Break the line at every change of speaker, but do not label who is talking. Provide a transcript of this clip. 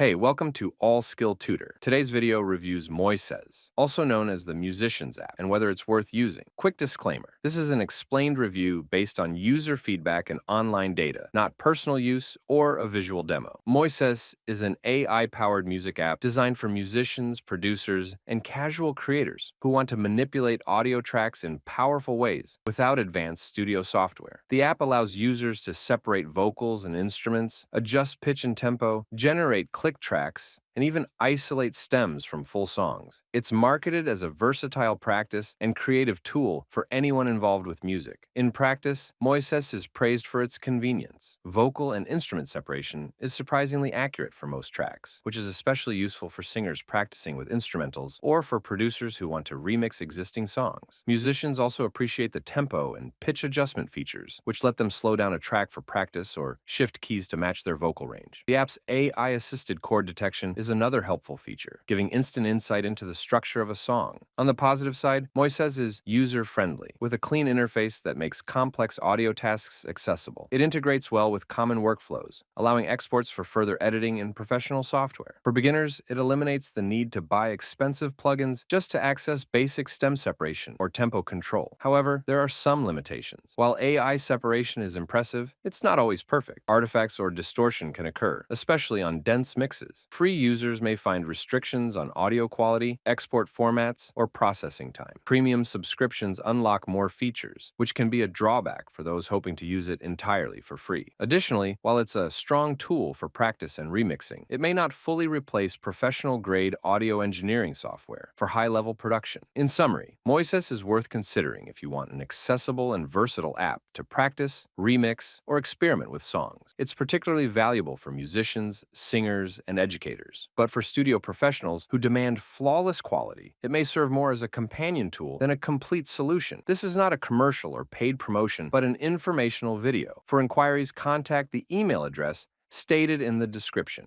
Hey, welcome to All Skill Tutor. Today's video reviews Moises, also known as the Musicians app, and whether it's worth using. Quick disclaimer. This is an explained review based on user feedback and online data, not personal use or a visual demo. Moises is an AI-powered music app designed for musicians, producers, and casual creators who want to manipulate audio tracks in powerful ways without advanced studio software. The app allows users to separate vocals and instruments, adjust pitch and tempo, generate click tracks, and even isolate stems from full songs. It's marketed as a versatile practice and creative tool for anyone involved with music. In practice, Moises is praised for its convenience. Vocal and instrument separation is surprisingly accurate for most tracks, which is especially useful for singers practicing with instrumentals or for producers who want to remix existing songs. Musicians also appreciate the tempo and pitch adjustment features, which let them slow down a track for practice or shift keys to match their vocal range. The app's AI-assisted chord detection is another helpful feature, giving instant insight into the structure of a song. On the positive side, Moises is user-friendly, with a clean interface that makes complex audio tasks accessible. It integrates well with common workflows, allowing exports for further editing in professional software. For beginners, it eliminates the need to buy expensive plugins just to access basic stem separation or tempo control. However, there are some limitations. While AI separation is impressive, it's not always perfect. Artifacts or distortion can occur, especially on dense mixes. Free users may find restrictions on audio quality, export formats, or processing time. Premium subscriptions unlock more features, which can be a drawback for those hoping to use it entirely for free. Additionally, while it's a strong tool for practice and remixing, it may not fully replace professional-grade audio engineering software for high-level production. In summary, Moises is worth considering if you want an accessible and versatile app to practice, remix, or experiment with songs. It's particularly valuable for musicians, singers, and educators. But for studio professionals who demand flawless quality, it may serve more as a companion tool than a complete solution. This is not a commercial or paid promotion, but an informational video. For inquiries, contact the email address stated in the description.